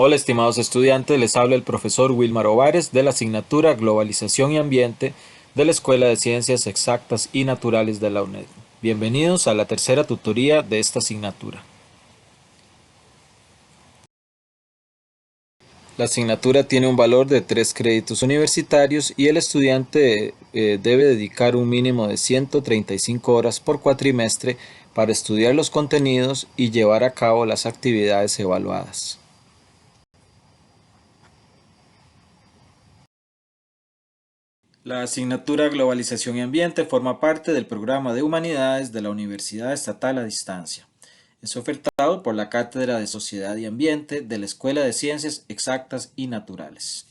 Hola estimados estudiantes, les habla el profesor Wilmar Ovares de la asignatura Globalización y Ambiente de la Escuela de Ciencias Exactas y Naturales de la UNED. Bienvenidos a la tercera tutoría de esta asignatura. La asignatura tiene un valor de 3 créditos universitarios y el estudiante debe dedicar un mínimo de 135 horas por cuatrimestre para estudiar los contenidos y llevar a cabo las actividades evaluadas. La asignatura Globalización y Ambiente forma parte del programa de Humanidades de la Universidad Estatal a Distancia. Es ofertado por la Cátedra de Sociedad y Ambiente de la Escuela de Ciencias Exactas y Naturales.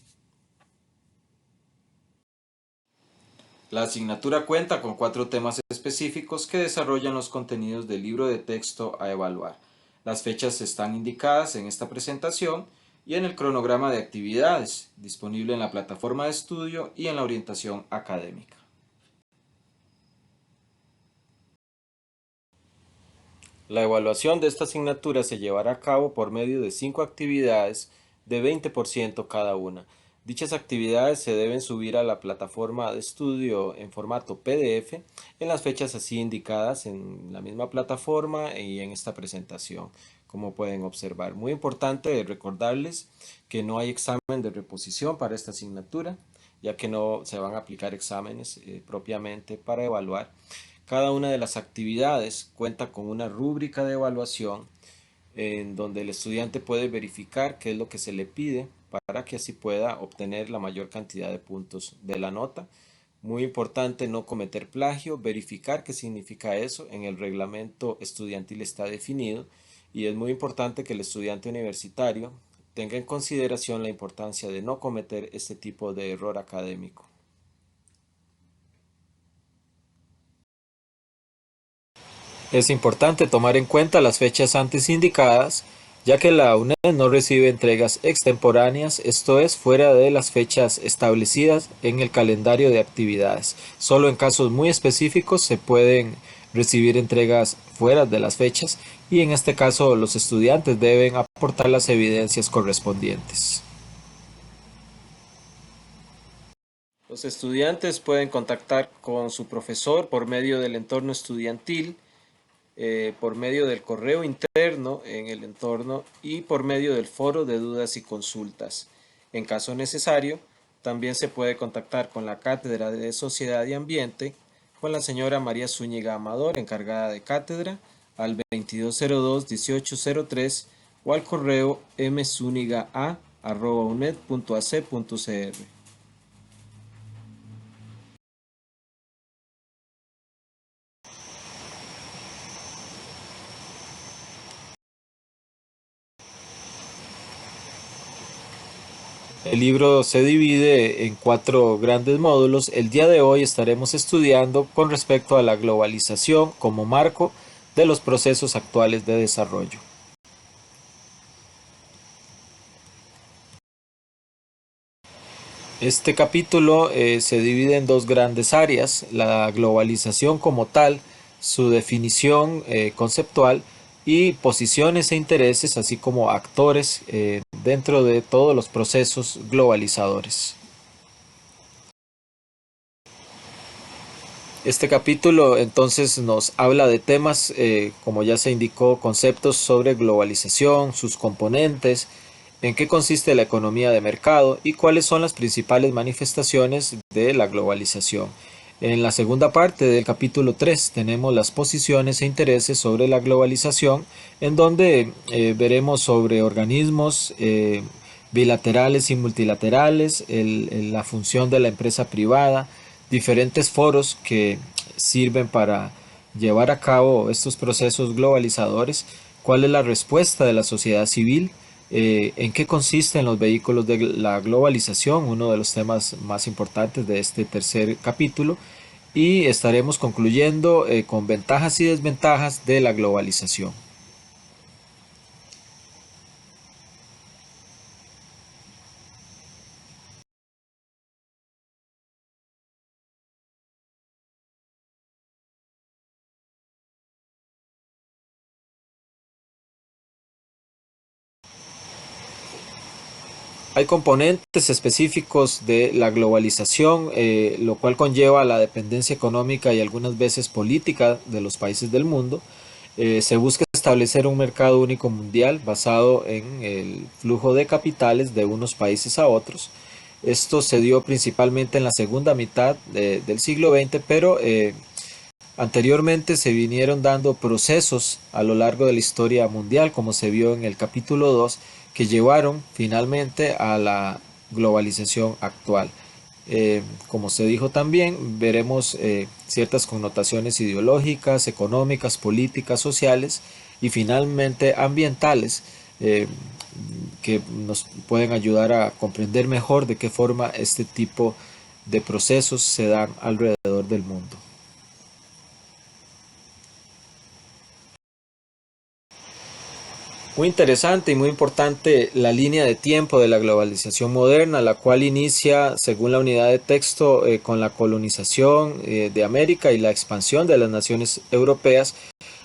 La asignatura cuenta con 4 temas específicos que desarrollan los contenidos del libro de texto a evaluar. Las fechas están indicadas en esta presentación y en el cronograma de actividades, disponible en la plataforma de estudio y en la orientación académica. La evaluación de esta asignatura se llevará a cabo por medio de 5 actividades de 20% cada una. Dichas actividades se deben subir a la plataforma de estudio en formato PDF en las fechas así indicadas en la misma plataforma y en esta presentación, como pueden observar. Muy importante recordarles que no hay examen de reposición para esta asignatura, ya que no se van a aplicar exámenes propiamente para evaluar. Cada una de las actividades cuenta con una rúbrica de evaluación en donde el estudiante puede verificar qué es lo que se le pide para que así pueda obtener la mayor cantidad de puntos de la nota. Muy importante no cometer plagio, verificar qué significa eso. En el reglamento estudiantil está definido y es muy importante que el estudiante universitario tenga en consideración la importancia de no cometer este tipo de error académico. Es importante tomar en cuenta las fechas antes indicadas, ya que la UNED no recibe entregas extemporáneas, esto es, fuera de las fechas establecidas en el calendario de actividades. Solo en casos muy específicos se pueden recibir entregas fuera de las fechas y en este caso los estudiantes deben aportar las evidencias correspondientes. Los estudiantes pueden contactar con su profesor por medio del entorno estudiantil, por medio del correo interno en el entorno y por medio del foro de dudas y consultas. En caso necesario, también se puede contactar con la Cátedra de Sociedad y Ambiente, con la señora María Zúñiga Amador, encargada de cátedra, al 2202-1803 o al correo mzunigaa@uned.ac.cr. El libro se divide en 4 grandes módulos. El día de hoy estaremos estudiando con respecto a la globalización como marco de los procesos actuales de desarrollo. Este capítulo se divide en 2 grandes áreas: la globalización como tal, su definición conceptual y posiciones e intereses, así como actores dentro de todos los procesos globalizadores. Este capítulo entonces nos habla de temas, como ya se indicó, conceptos sobre globalización, sus componentes, en qué consiste la economía de mercado y cuáles son las principales manifestaciones de la globalización. En la segunda parte del capítulo 3 tenemos las posiciones e intereses sobre la globalización, en donde veremos sobre organismos bilaterales y multilaterales, la función de la empresa privada, diferentes foros que sirven para llevar a cabo estos procesos globalizadores, cuál es la respuesta de la sociedad civil, en qué consisten los vehículos de la globalización, uno de los temas más importantes de este tercer capítulo, y estaremos concluyendo con ventajas y desventajas de la globalización. Hay componentes específicos de la globalización, lo cual conlleva la dependencia económica y algunas veces política de los países del mundo. Se busca establecer un mercado único mundial basado en el flujo de capitales de unos países a otros. Esto se dio principalmente en la segunda mitad del siglo XX, pero anteriormente se vinieron dando procesos a lo largo de la historia mundial, como se vio en el capítulo 2, que llevaron finalmente a la globalización actual. Como se dijo también, veremos ciertas connotaciones ideológicas, económicas, políticas, sociales y finalmente ambientales, que nos pueden ayudar a comprender mejor de qué forma este tipo de procesos se dan alrededor del mundo. Muy interesante y muy importante la línea de tiempo de la globalización moderna, la cual inicia, según la unidad de texto, con la colonización de América y la expansión de las naciones europeas,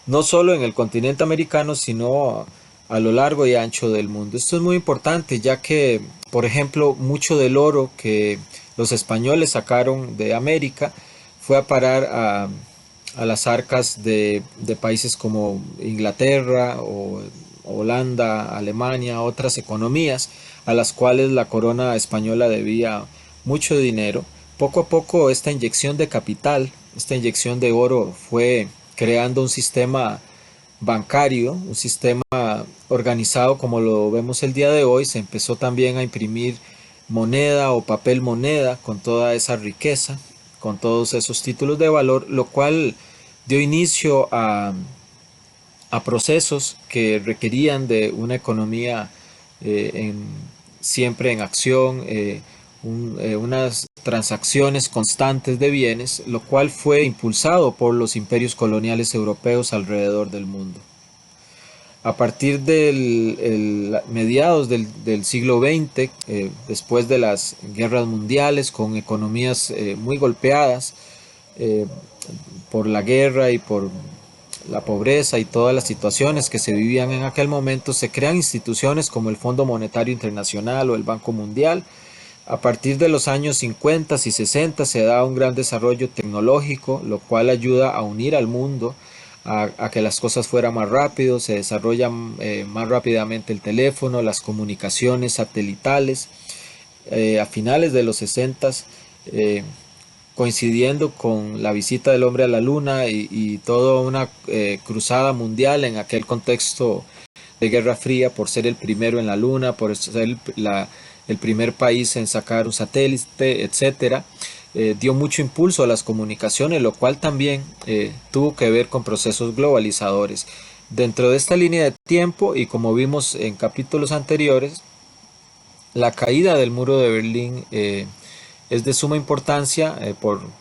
no solo en el continente americano, sino a lo largo y ancho del mundo. Esto es muy importante, ya que, por ejemplo, mucho del oro que los españoles sacaron de América fue a parar a las arcas de países como Inglaterra o Holanda, Alemania, otras economías a las cuales la corona española debía mucho dinero. Poco a poco esta inyección de capital, esta inyección de oro fue creando un sistema bancario, un sistema organizado como lo vemos el día de hoy. Se empezó también a imprimir moneda o papel moneda con toda esa riqueza, con todos esos títulos de valor, lo cual dio inicio procesos que requerían de una economía en, siempre en acción, unas transacciones constantes de bienes, lo cual fue impulsado por los imperios coloniales europeos alrededor del mundo. A partir del mediados del siglo XX, después de las guerras mundiales, con economías muy golpeadas eh, por la guerra y por la pobreza y todas las situaciones que se vivían en aquel momento, se crean instituciones como el Fondo Monetario Internacional o el Banco Mundial. A partir de los años 50 y 60 se da un gran desarrollo tecnológico, lo cual ayuda a unir al mundo, a que las cosas fueran más rápido, se desarrolla más rápidamente el teléfono, las comunicaciones satelitales. A finales de los 60, eh, coincidiendo con la visita del hombre a la luna y toda una cruzada mundial en aquel contexto de Guerra Fría, por ser el primero en la luna, por ser el primer país en sacar un satélite, etcétera, dio mucho impulso a las comunicaciones, lo cual también tuvo que ver con procesos globalizadores. Dentro de esta línea de tiempo, y como vimos en capítulos anteriores, la caída del muro de Berlín es de suma importancia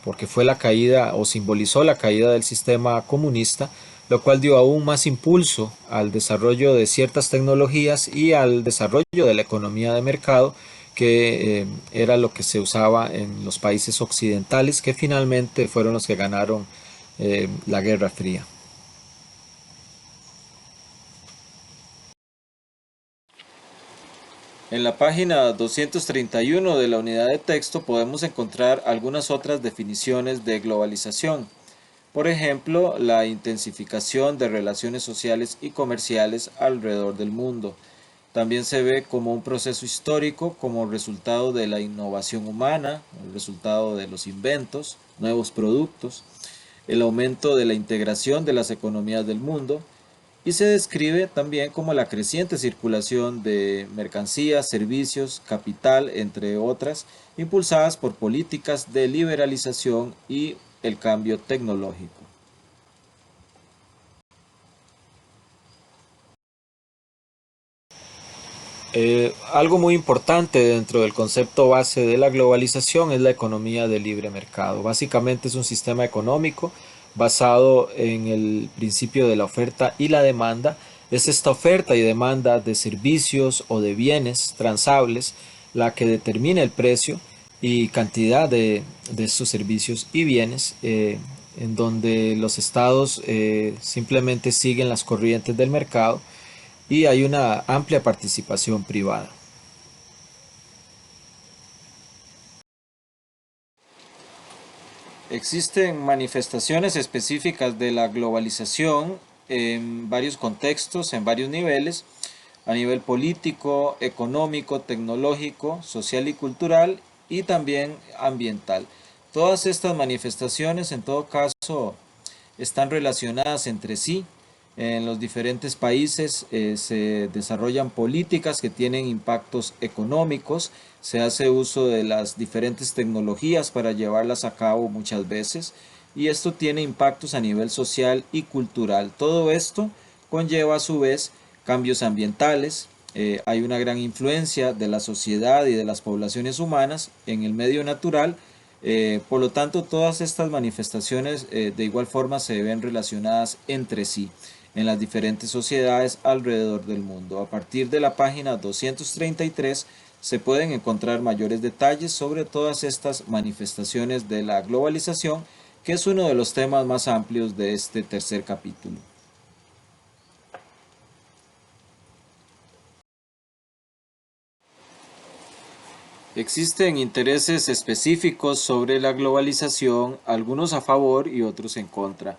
porque fue la caída o simbolizó la caída del sistema comunista, lo cual dio aún más impulso al desarrollo de ciertas tecnologías y al desarrollo de la economía de mercado, que era lo que se usaba en los países occidentales, que finalmente fueron los que ganaron la Guerra Fría. En la página 231 de la unidad de texto podemos encontrar algunas otras definiciones de globalización. Por ejemplo, la intensificación de relaciones sociales y comerciales alrededor del mundo. También se ve como un proceso histórico, como resultado de la innovación humana, el resultado de los inventos, nuevos productos, el aumento de la integración de las economías del mundo, y se describe también como la creciente circulación de mercancías, servicios, capital, entre otras, impulsadas por políticas de liberalización y el cambio tecnológico. Algo muy importante dentro del concepto base de la globalización es la economía de libre mercado. Básicamente es un sistema económico basado en el principio de la oferta y la demanda. Es esta oferta y demanda de servicios o de bienes transables la que determina el precio y cantidad de estos servicios y bienes, en donde los estados simplemente siguen las corrientes del mercado y hay una amplia participación privada. Existen manifestaciones específicas de la globalización en varios contextos, en varios niveles, a nivel político, económico, tecnológico, social y cultural, y también ambiental. Todas estas manifestaciones, en todo caso, están relacionadas entre sí. En los diferentes países se desarrollan políticas que tienen impactos económicos, se hace uso de las diferentes tecnologías para llevarlas a cabo muchas veces, y esto tiene impactos a nivel social y cultural. Todo esto conlleva a su vez cambios ambientales. Hay una gran influencia de la sociedad y de las poblaciones humanas en el medio natural. Por lo tanto, todas estas manifestaciones de igual forma se ven relacionadas entre sí en las diferentes sociedades alrededor del mundo. A partir de la página 233 se pueden encontrar mayores detalles sobre todas estas manifestaciones de la globalización, que es uno de los temas más amplios de este tercer capítulo. Existen intereses específicos sobre la globalización, algunos a favor y otros en contra.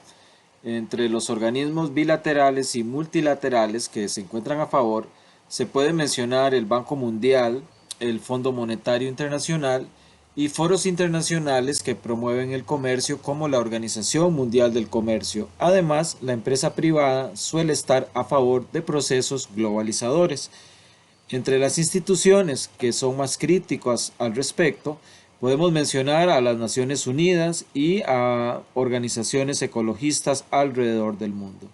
Entre los organismos bilaterales y multilaterales que se encuentran a favor, se puede mencionar el Banco Mundial, el Fondo Monetario Internacional y foros internacionales que promueven el comercio, como la Organización Mundial del Comercio. Además, la empresa privada suele estar a favor de procesos globalizadores. Entre las instituciones que son más críticas al respecto, podemos mencionar a las Naciones Unidas y a organizaciones ecologistas alrededor del mundo.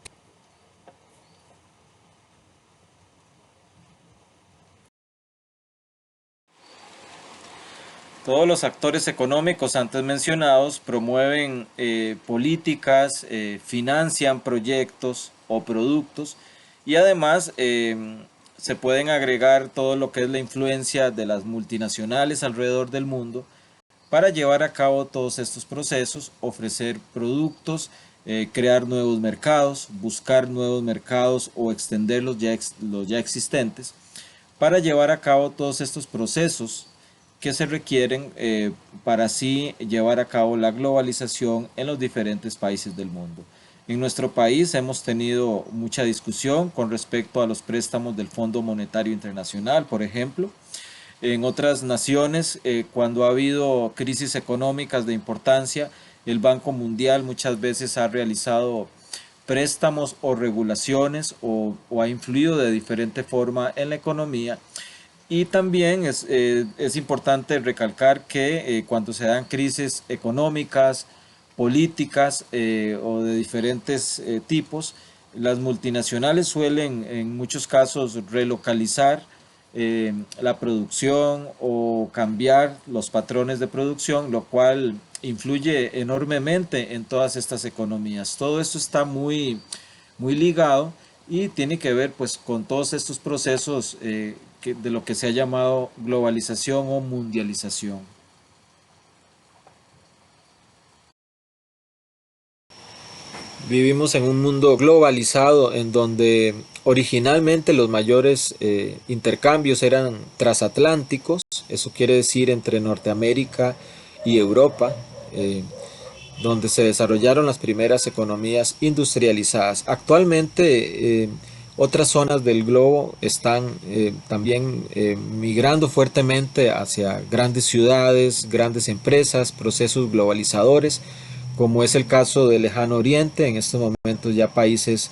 Todos los actores económicos antes mencionados promueven políticas, financian proyectos o productos, y además se pueden agregar todo lo que es la influencia de las multinacionales alrededor del mundo para llevar a cabo todos estos procesos, ofrecer productos, crear nuevos mercados, buscar nuevos mercados o extender los ya existentes, para llevar a cabo todos estos procesos que se requieren para así llevar a cabo la globalización en los diferentes países del mundo. En nuestro país hemos tenido mucha discusión con respecto a los préstamos del Fondo Monetario Internacional, por ejemplo. En otras naciones, cuando ha habido crisis económicas de importancia, el Banco Mundial muchas veces ha realizado préstamos o regulaciones, o ha influido de diferente forma en la economía. Y también es importante recalcar que cuando se dan crisis económicas, políticas o de diferentes tipos, las multinacionales suelen en muchos casos relocalizar la producción o cambiar los patrones de producción, lo cual influye enormemente en todas estas economías. Todo esto está muy ligado y tiene que ver pues con todos estos procesos de lo que se ha llamado globalización o mundialización. Vivimos en un mundo globalizado en donde originalmente los mayores intercambios eran transatlánticos, eso quiere decir entre Norteamérica y Europa, donde se desarrollaron las primeras economías industrializadas. Actualmente otras zonas del globo están también migrando fuertemente hacia grandes ciudades, grandes empresas, procesos globalizadores, como es el caso del Lejano Oriente. En estos momentos ya países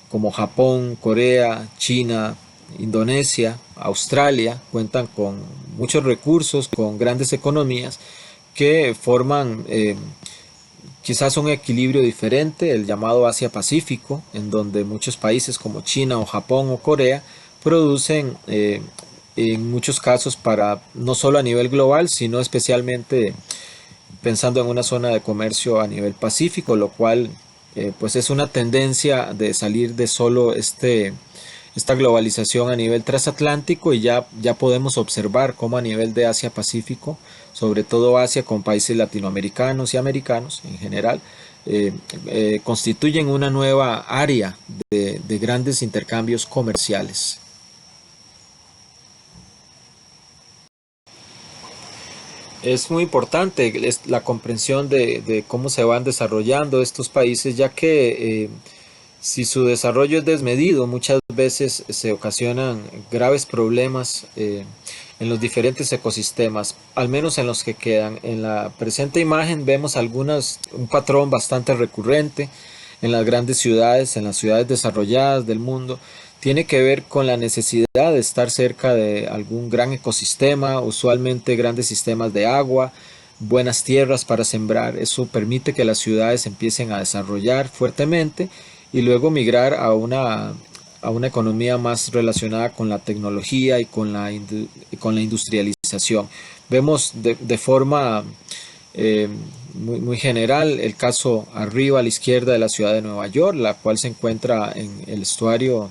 como Japón, Corea, China, Indonesia, Australia cuentan con muchos recursos, con grandes economías que forman quizás un equilibrio diferente, el llamado Asia-Pacífico, en donde muchos países como China o Japón o Corea producen en muchos casos para no solo a nivel global, sino especialmente pensando en una zona de comercio a nivel pacífico, lo cual pues es una tendencia de salir de solo esta globalización a nivel transatlántico, y ya podemos observar cómo a nivel de Asia-Pacífico, sobre todo Asia con países latinoamericanos y americanos en general, constituyen una nueva área de grandes intercambios comerciales. Es muy importante la comprensión de cómo se van desarrollando estos países, ya que si su desarrollo es desmedido, muchas veces se ocasionan graves problemas en los diferentes ecosistemas, al menos en los que quedan. En la presente imagen vemos un patrón bastante recurrente en las grandes ciudades, en las ciudades desarrolladas del mundo. Tiene que ver con la necesidad de estar cerca de algún gran ecosistema, usualmente grandes sistemas de agua, buenas tierras para sembrar. Eso permite que las ciudades empiecen a desarrollar fuertemente y luego migrar a una economía más relacionada con la tecnología y con la industrialización. Vemos de forma eh, muy general el caso arriba a la izquierda de la ciudad de Nueva York, la cual se encuentra en el estuario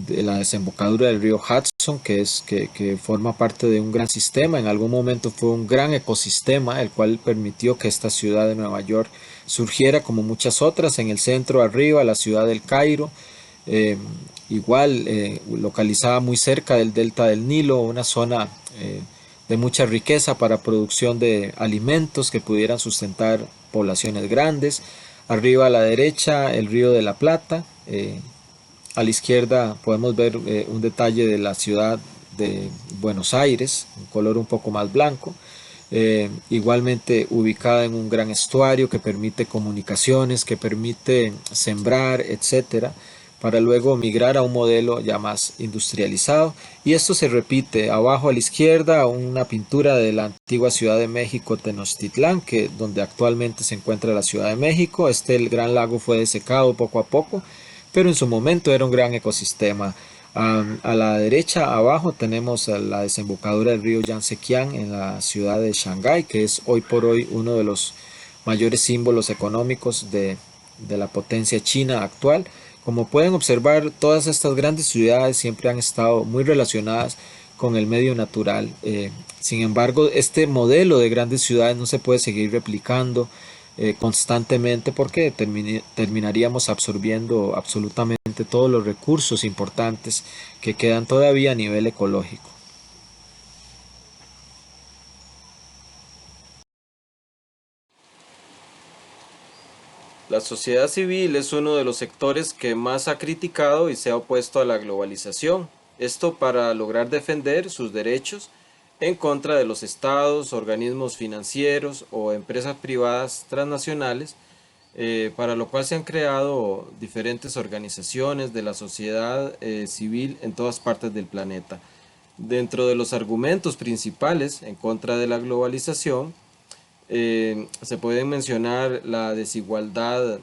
de la desembocadura del río Hudson, que forma parte de un gran sistema. En algún momento fue un gran ecosistema, el cual permitió que esta ciudad de Nueva York surgiera como muchas otras. En el centro arriba, la ciudad del Cairo, eh, igual localizada muy cerca del delta del Nilo, una zona de mucha riqueza para producción de alimentos que pudieran sustentar poblaciones grandes. Arriba a la derecha, el río de la Plata. A la izquierda podemos ver un detalle de la ciudad de Buenos Aires, un color un poco más blanco, igualmente ubicada en un gran estuario que permite comunicaciones, que permite sembrar, etcétera, para luego migrar a un modelo ya más industrializado. Y esto se repite abajo a la izquierda, una pintura de la antigua Ciudad de México, Tenochtitlán, donde actualmente se encuentra la Ciudad de México. El gran lago fue desecado poco a poco, pero en su momento era un gran ecosistema. A la derecha, abajo, tenemos a la desembocadura del río Yangtze-Kiang en la ciudad de Shanghái, que es hoy por hoy uno de los mayores símbolos económicos de la potencia china actual. Como pueden observar, todas estas grandes ciudades siempre han estado muy relacionadas con el medio natural. Sin embargo, este modelo de grandes ciudades no se puede seguir replicando constantemente porque terminaríamos absorbiendo absolutamente todos los recursos importantes que quedan todavía a nivel ecológico. La sociedad civil es uno de los sectores que más ha criticado y se ha opuesto a la globalización. Esto para lograr defender sus derechos en contra de los estados, organismos financieros o empresas privadas transnacionales, para lo cual se han creado diferentes organizaciones de la sociedad civil en todas partes del planeta. Dentro de los argumentos principales en contra de la globalización, se pueden mencionar la desigualdad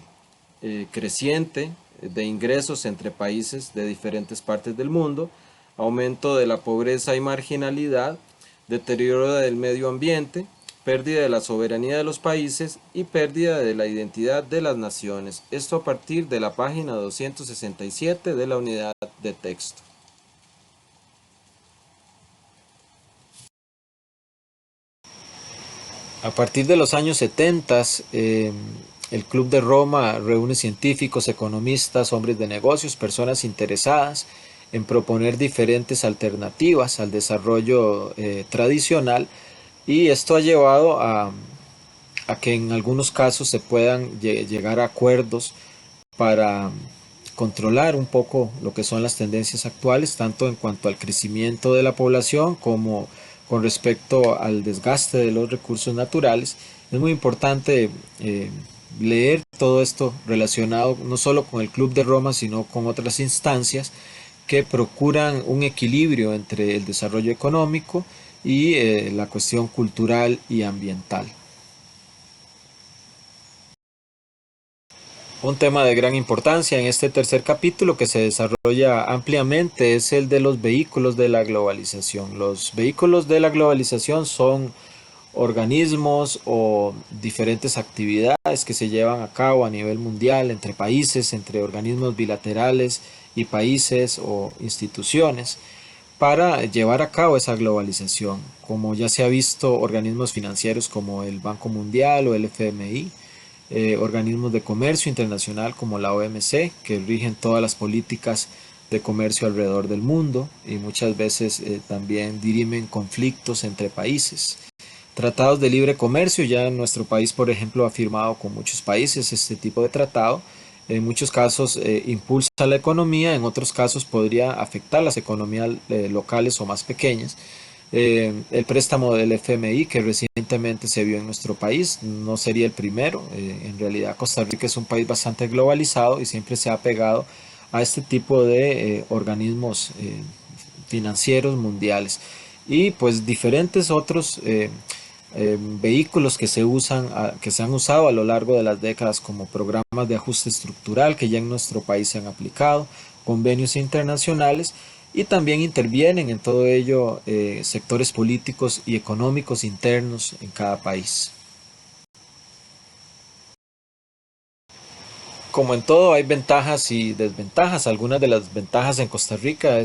creciente de ingresos entre países de diferentes partes del mundo, aumento de la pobreza y marginalidad, deterioro del medio ambiente, pérdida de la soberanía de los países y pérdida de la identidad de las naciones. Esto a partir de la página 267 de la unidad de texto. A partir de los años 70, el Club de Roma reúne científicos, economistas, hombres de negocios, personas interesadas en proponer diferentes alternativas al desarrollo tradicional, y esto ha llevado a que en algunos casos se puedan llegar a acuerdos para controlar un poco lo que son las tendencias actuales, tanto en cuanto al crecimiento de la población como con respecto al desgaste de los recursos naturales. Es muy importante leer todo esto relacionado no solo con el Club de Roma, sino con otras instancias que procuran un equilibrio entre el desarrollo económico y la cuestión cultural y ambiental. Un tema de gran importancia en este tercer capítulo que se desarrolla ampliamente es el de los vehículos de la globalización. Los vehículos de la globalización son organismos o diferentes actividades que se llevan a cabo a nivel mundial entre países, entre organismos bilaterales y países o instituciones para llevar a cabo esa globalización. Como ya se ha visto, organismos financieros como el Banco Mundial o el FMI, organismos de comercio internacional como la OMC, que rigen todas las políticas de comercio alrededor del mundo y muchas veces también dirimen conflictos entre países. Tratados de libre comercio, ya nuestro país, por ejemplo, ha firmado con muchos países este tipo de tratado. En muchos casos impulsa la economía, en otros casos podría afectar las economías locales o más pequeñas. El préstamo del FMI que recientemente se vio en nuestro país no sería el primero. En realidad Costa Rica es un país bastante globalizado y siempre se ha pegado a este tipo de organismos financieros mundiales y pues diferentes otros vehículos que que se han usado a lo largo de las décadas como programas de ajuste estructural que ya en nuestro país se han aplicado, convenios internacionales y también intervienen en todo ello sectores políticos y económicos internos en cada país. Como en todo hay ventajas y desventajas. Algunas de las ventajas en Costa Rica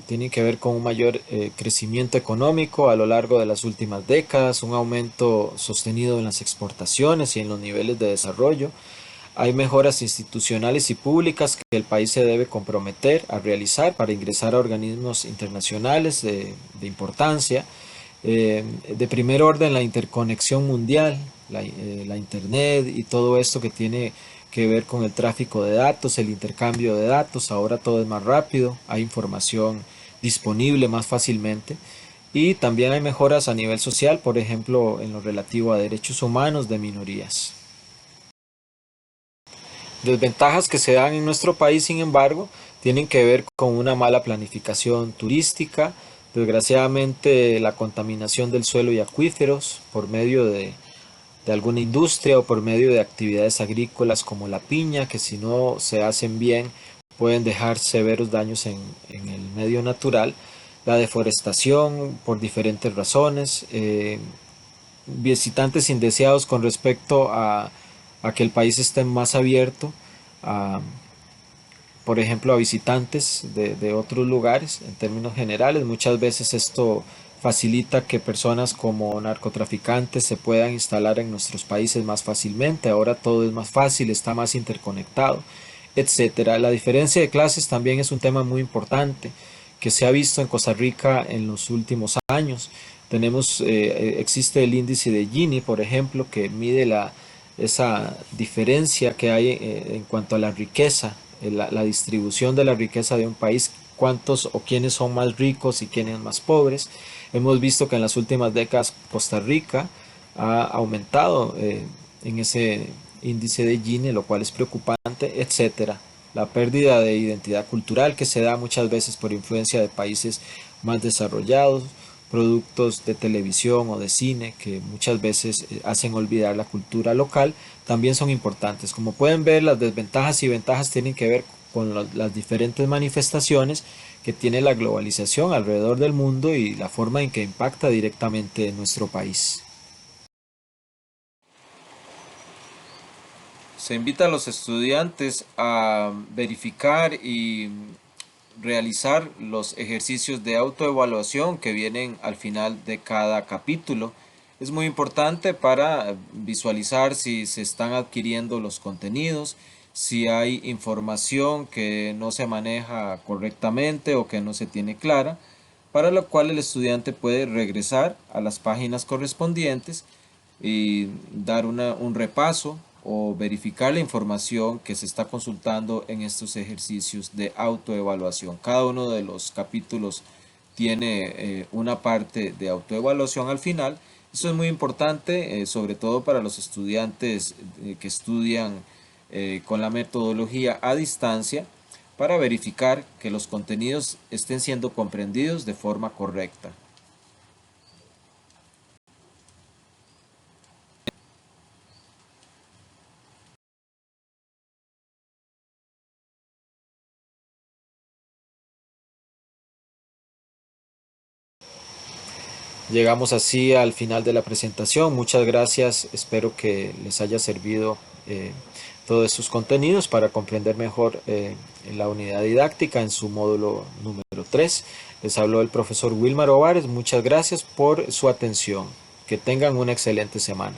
tienen que ver con un mayor crecimiento económico a lo largo de las últimas décadas, un aumento sostenido en las exportaciones y en los niveles de desarrollo. Hay mejoras institucionales y públicas que el país se debe comprometer a realizar para ingresar a organismos internacionales de importancia. De primer orden, la interconexión mundial, la Internet y todo esto que tiene que ver con el tráfico de datos, el intercambio de datos. Ahora todo es más rápido, hay información disponible más fácilmente. Y también hay mejoras a nivel social, por ejemplo, en lo relativo a derechos humanos de minorías. Desventajas que se dan en nuestro país, sin embargo, tienen que ver con una mala planificación turística, desgraciadamente la contaminación del suelo y acuíferos por medio de alguna industria o por medio de actividades agrícolas como la piña, que si no se hacen bien pueden dejar severos daños en el medio natural, la deforestación por diferentes razones, visitantes indeseados con respecto a que el país esté más abierto a, por ejemplo, a visitantes de otros lugares en términos generales. Muchas veces esto facilita que personas como narcotraficantes se puedan instalar en nuestros países más fácilmente. Ahora todo es más fácil, está más interconectado, etcétera. La diferencia de clases también es un tema muy importante que se ha visto en Costa Rica en los últimos años. Existe el índice de Gini, por ejemplo, que mide esa diferencia que hay en cuanto a la riqueza, la distribución de la riqueza de un país, cuántos o quiénes son más ricos y quiénes más pobres. Hemos visto que en las últimas décadas Costa Rica ha aumentado en ese índice de Gini, lo cual es preocupante, etcétera. La pérdida de identidad cultural que se da muchas veces por influencia de países más desarrollados, productos de televisión o de cine que muchas veces hacen olvidar la cultura local, también son importantes. Como pueden ver, las desventajas y ventajas tienen que ver con las diferentes manifestaciones que tiene la globalización alrededor del mundo y la forma en que impacta directamente en nuestro país. Se invita a los estudiantes a verificar y realizar los ejercicios de autoevaluación que vienen al final de cada capítulo. Es muy importante para visualizar si se están adquiriendo los contenidos, si hay información que no se maneja correctamente o que no se tiene clara, para lo cual el estudiante puede regresar a las páginas correspondientes y dar un repaso o verificar la información que se está consultando en estos ejercicios de autoevaluación. Cada uno de los capítulos tiene una parte de autoevaluación al final. Eso es muy importante, sobre todo para los estudiantes que estudian con la metodología a distancia, para verificar que los contenidos estén siendo comprendidos de forma correcta. Llegamos así al final de la presentación. Muchas gracias. Espero que les haya servido todos estos contenidos para comprender mejor la unidad didáctica en su módulo número 3. Les habló el profesor Wilmar Ovares. Muchas gracias por su atención. Que tengan una excelente semana.